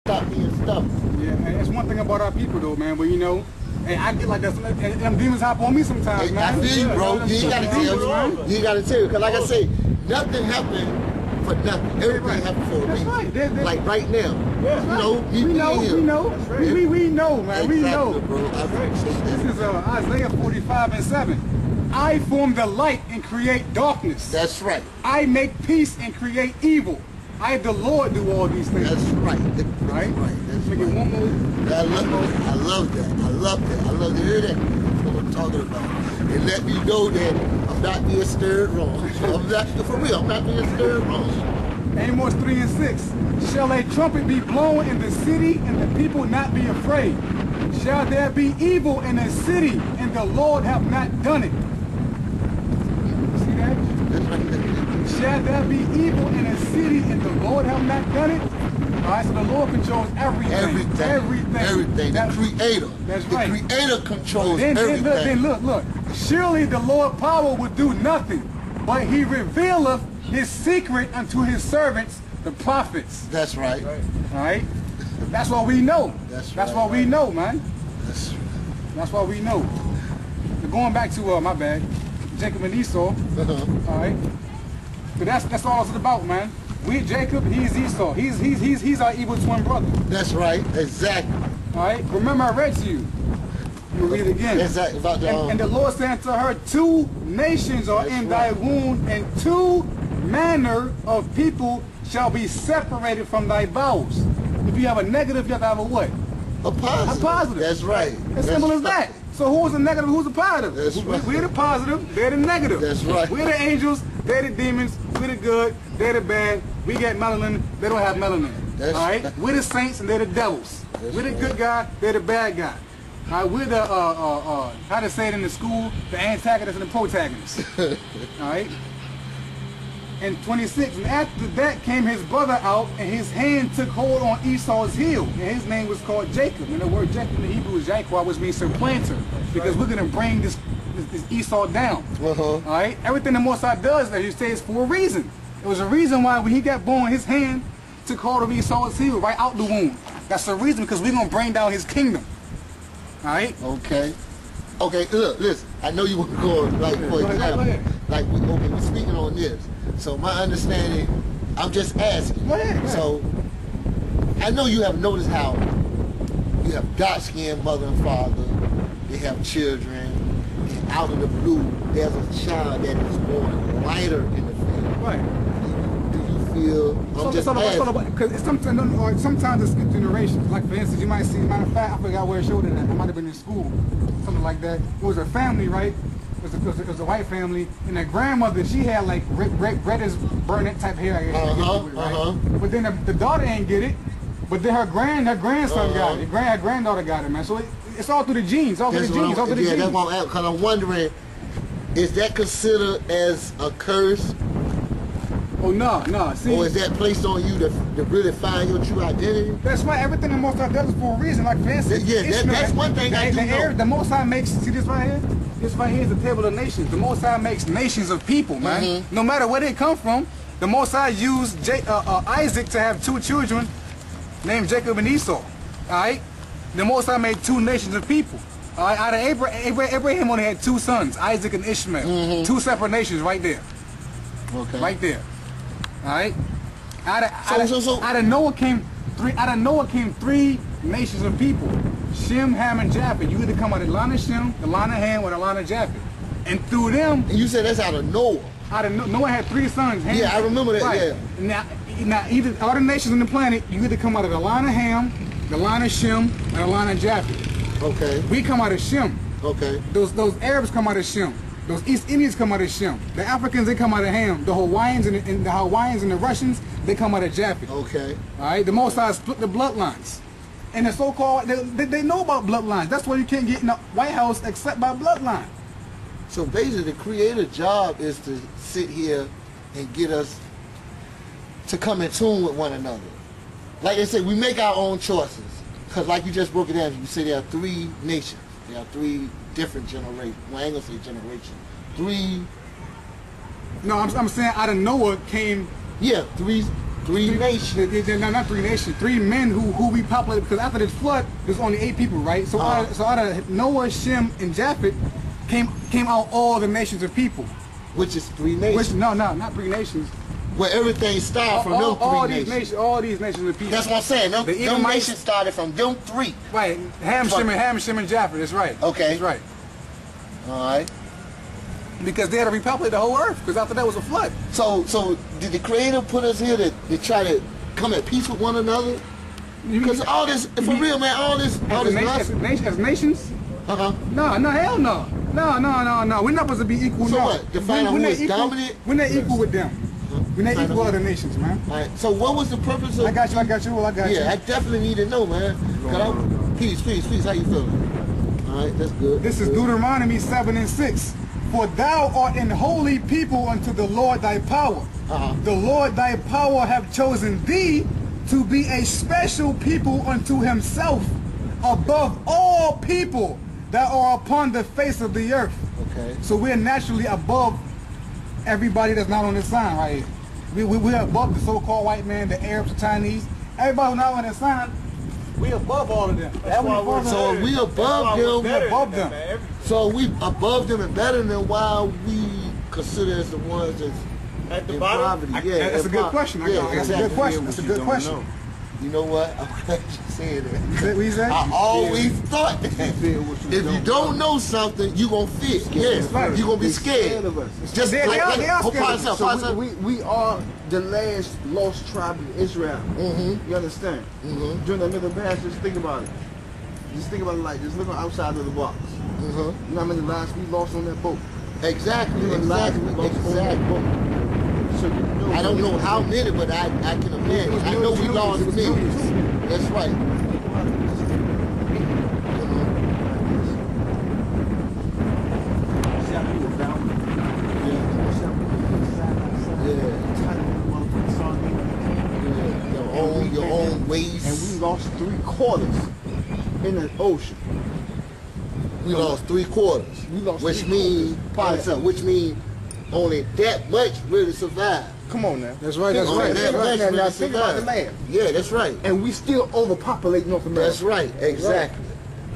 Stop being stubborn. Yeah, and that's one thing about our people though, man. But you know, and I get like that. And them demons hop on me sometimes, Hey, man. I feel you, bro. You ain't gotta tell me. You ain't gotta tell me. Cause like I say, nothing happened for nothing. Everything happened for a reason. Right. Like right now. Yeah. You know, we know. We know, man. Exactly, we know. Bro. This is Isaiah 45:7. I form the light and create darkness. That's right. I make peace and create evil. I, the Lord, do all these things. That's right. Right? That's Make it right. one more. I love that. I love to hear that. That's what I'm talking about. And let me know that I'm not being stirred wrong. I'm not, for real, I'm not being stirred wrong. Amos 3:6. Shall a trumpet be blown in the city and the people not be afraid? Shall there be evil in a city and the Lord have not done it? See that? That's right. Shall there be evil in a city and the Lord have not done it? All right, so the Lord controls everything. Everything. The Creator. That's right. The Creator controls everything. Then look. Surely the Lord power will do nothing, but he revealeth his secret unto his servants, the prophets. That's right. All right? That's what we know. That's what we know, man. That's what we know. So going back to, my bad, Jacob and Esau. All right? So that's all it's about, man. We Jacob, he's Esau. He's our evil twin brother. That's right, exactly. All right. Remember, I read to you. You read it again. Exactly. About the, and the Lord said unto her, 2 nations are in thy womb, and 2 manner of people shall be separated from thy bowels. If you have a negative, you have to have a what? A positive. A positive. That's right. As simple as that. So who's the negative, who's the positive? That's right. We're the positive, they're the negative. That's right. We're the angels, they're the demons, we're the good, they're the bad. We get melanin, they don't have melanin. That's all right? We're the saints and they're the devils. We're the good guy, they're the bad guy. All right, we're the, how to say it in the school, the antagonist and the protagonist. All right? And 26, and after that came his brother out, and his hand took hold on Esau's heel, and his name was called Jacob. And the word Jacob in the Hebrew is Jacob, which means supplanter, because we're going to bring this Esau down. All right? Everything the Most High does, as you say, is for a reason. It was a reason why when he got born, his hand took hold of Esau's heel right out the womb. That's the reason, because we're going to bring down his kingdom. All right? Okay. Okay, look, listen. I know you want to go, like, for example, like, we're speaking on this. So my understanding, I'm just asking. Go ahead. So I know you have noticed how you have dark-skinned mother and father, they have children, and out of the blue, there's a child that is born lighter in the face. Right. Do you feel, I'm just asking. Because sometimes it's generations. Like, for instance, you might see, matter of fact, I forgot where it showed it at. I might have been in school, something like that. It was a family, right? It was a white family, and their grandmother, she had like reddish brunette type hair, I guess. Right? But then the daughter ain't get it, but then her grandson got it. Her granddaughter got it, man. So it's all through the genes, all through the genes, all through the genes. That's what I'm asking, because I'm wondering, is that considered as a curse? Oh, no. See, or is that placed on you to really find your true identity? That's right. Everything the Most High does is for a reason. Like, for instance, that's one thing I do know. The Most High makes, see this right here? This right here is the table of nations. The Most High makes nations of people, man. No matter where they come from, the Most High used Isaac to have 2 children named Jacob and Esau. All right? The Most High made 2 nations of people. All right? Out of Abraham only had 2 sons, Isaac and Ishmael. 2 separate nations right there. Okay. Right there. All right. Out of Noah came 3 nations of people: Shem, Ham, and Japheth. You either come out of the line of Shem, the line of Ham, or the line of Japheth. And through them, and you said that's out of Noah. Noah had 3 sons. Ham, I remember that. Right. Yeah. Now, either all the nations on the planet, you either come out of the line of Ham, the line of Shem, or the line of Japheth. Okay. We come out of Shem. Okay. Those Arabs come out of Shem. Those East Indians come out of Shem. The Africans, they come out of Ham. The Hawaiians and the Russians, they come out of Japheth. Okay. All right. The Most High split the bloodlines, and the so-called they know about bloodlines. That's why you can't get in the White House except by bloodline. So basically, the Creator's job is to sit here and get us to come in tune with one another. Like I said, we make our own choices. Because like you just broke it down, you say there are 3 nations. There are 3 different generations. Well, I ain't gonna say generation. 3. No, I'm saying out of Noah came. Yeah, 3 3 nations. No, not 3 nations. 3 men who repopulated, because after the flood, there's only 8 people, right? So out of Noah, Shem, and Japheth came out all the nations of people. Which is 3 nations. No, not 3 nations. Where everything started from them 3 nations. All these nations of people. That's what I'm saying. Them nations started from them 3. Right. Ham, Shem, and Japheth. That's right. Okay. That's right. All right. Because they had to repopulate the whole earth, because after that was a flood. So did the Creator put us here to try to come at peace with one another? Because all this, for real, man, all this as nations? No, hell no. No. We're not supposed to be equal. So no. what? Define who is dominant? We're not equal with them. We're not equal with other nations, man. All right. So what was the purpose of... I got you. Yeah, I definitely need to know, man. Peace. How you feeling? All right, that's good. This is Deuteronomy 7:6. For thou art an holy people unto the Lord thy power. The Lord thy power have chosen thee to be a special people unto himself above all people that are upon the face of the earth. Okay. So we're naturally above everybody that's not on this sign right here. We're above the so-called white man, the Arabs, the Chinese. Everybody who's not on that sign, we're above all of them. So we above them. We're above them. So we above them and better than why we consider as the ones that's at the bottom? Poverty. Yeah, that's a good question. That's a good question. That's a good question. You know what? I'm glad you said that. What you say? I always thought that if you don't know something, you're going to fear. Yes, you're going to be scared. Just like we are the last lost tribe of Israel. You understand? During the Middle Past, just think about it. Just think about it like this. Look outside of the box. You know how many lives we lost on that boat? Exactly. So, I don't know how many, but I can imagine. I know we lost millions. That's right. Your own ways. And we lost 3/4 in the ocean. We lost 3/4. Which means only that much really survived. Come on now. That's right. Now think about the land. Yeah, that's right. And we still overpopulate North America. That's right. Exactly.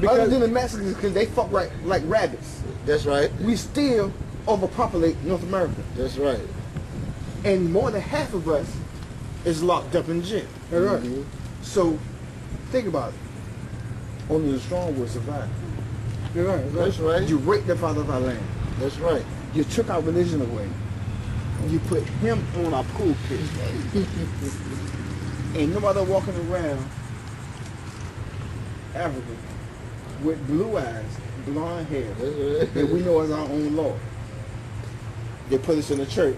Because other than the Mexicans, because they fuck like rabbits. That's right. We still overpopulate North America. That's right. And more than half of us is locked up in jail. That's right. So think about it. Only the strong will survive. That's right. You raped the father of our land. That's right. You took our religion away. You put him on our pulpit. And nobody walking around Africa with blue eyes, blonde hair, that we know as our own Lord. They put us in the church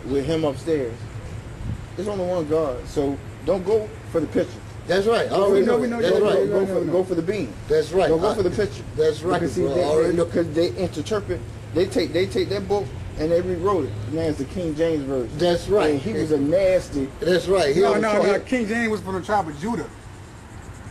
with him upstairs. There's only one God, so don't go for the picture. That's right. I already know. That's right. Go for the beam. That's right. Don't go for the picture. That's right. Because they interpret. They take that book and they rewrote it. Now it's the King James version. That's right. And he was a nasty. That's right. No. King James was from the tribe of Judah.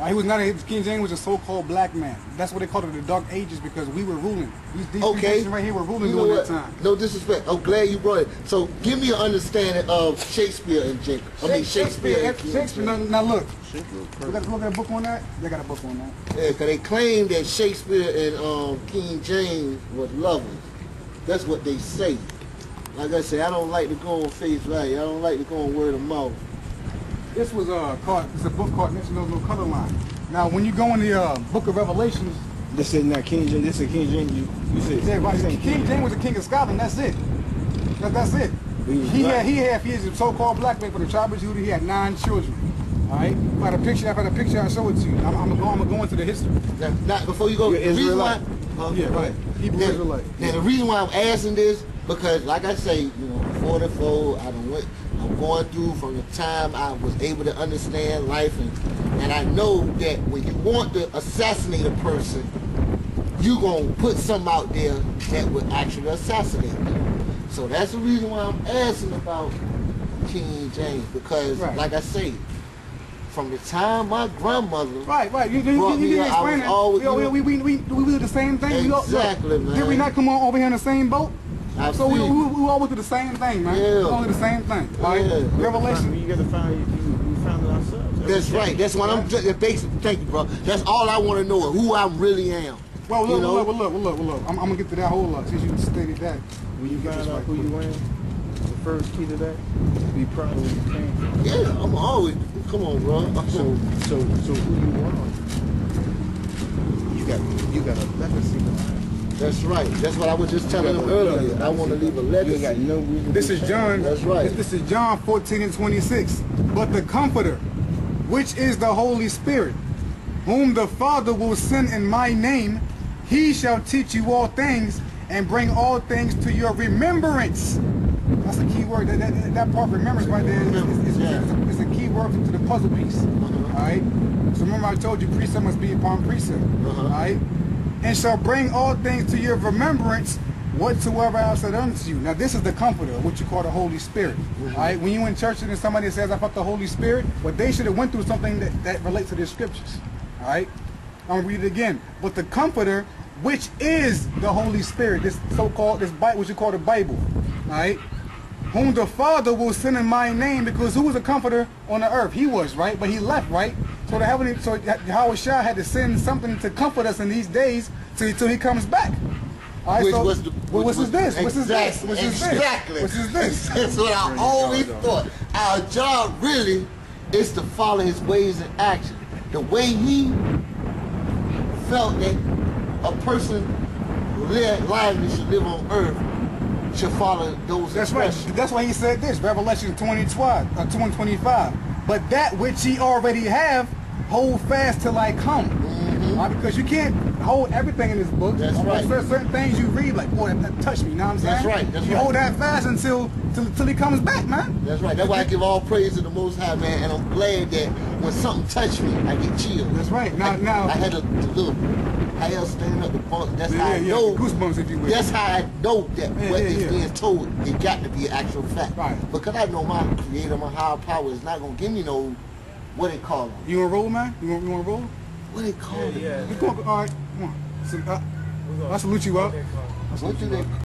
He was not. King James was a so-called black man. That's what they called it, the Dark Ages, because we were ruling. These nations right here were ruling during that time. No disrespect. I'm glad you brought it. So give me an understanding of Shakespeare and Jenkins. Shakespeare. Now look. We got to look at a book on that. They got a book on that. Yeah, because they claim that Shakespeare and King James was lovers. That's what they say. Like I say, I don't like to go on face value. I don't like to go on word of mouth. This was it's a book called Next to No Color Line. Now, when you go in the Book of Revelations, this is not King James. This is King James. You said King James was the king of Scotland. That's it. That's it. He had a so-called black man for the tribe of Judah. He had 9 children. All right. If I had a picture, I'll show it to you. I'm gonna go into the history. Now, before you go, the reason why. Right. Hebrew Israelite. Now, the reason why I'm asking this, because like I say, 44, I'm going through from the time I was able to understand life, and I know that when you want to assassinate a person, you're going to put something out there that would actually assassinate them. So that's the reason why I'm asking about King James, because like I say, from the time my grandmother you didn't explain it. We do the same thing. Exactly, man. Did we not come on over here in the same boat? So we all went through the same thing, man. Yeah. We all did the same thing. All right? Yeah. Revelation. You gotta find we found it ourselves. That's right. That's what I'm just basic. Thank you, bro. That's all I want to know, who I really am. Well, look. I'm gonna get to that whole lot since you stated that. When you find out who you am, the first key to that is be proud of where you came from. Yeah, I'm always. Come on, bro. So who you are, you got a legacy behind. That's right. That's what I was just telling him earlier. I want to leave a legacy. You got no reason. This is John. That's right. This is John 14:26. But the Comforter, which is the Holy Spirit, whom the Father will send in my name, he shall teach you all things and bring all things to your remembrance. That's a key word. That part, remembrance, right there, is a key word to the puzzle piece. All right. So remember, I told you precept must be upon precept. All right. And shall bring all things to your remembrance whatsoever I have said unto you. Now this is the Comforter, what you call the Holy Spirit. All right. When you in church and somebody says I felt the Holy Spirit, well, they should have went through something that relates to the scriptures. All right. I'm gonna read it again. But the Comforter, which is the Holy Spirit, this so-called, this Bible, what you call the Bible, all right, whom the Father will send in my name, because who was a comforter on the earth? He was, right? But he left, right? So Yahweh Shah had to send something to comfort us in these days till he comes back. All right, what's this? Exactly. What's this? That's what I always thought. Our job really is to follow his ways and actions. The way he felt that a person lively should live on earth should follow those expressions. Right. That's why he said this, Revelation 20:25. But that which ye already have, hold fast till I come. Because you can't hold everything in this book. That's right. There's certain things you read, like, boy, that touched me, you know what I'm saying? That's right. That's you hold that fast until he comes back, man. That's right. That's why I give all praise to the Most High, man. And I'm glad that when something touched me, I get chills. That's right. Now I had a little hair standing up the bump. That's how I know. Goosebumps, if you will. That's how I know that what is being told, it got to be an actual fact. Right. Because I know my Creator, my higher power is not gonna give me no, what they call them. You wanna roll, man? You wanna roll? What they call it? Yeah. All right, come on. So, I salute you up. What do they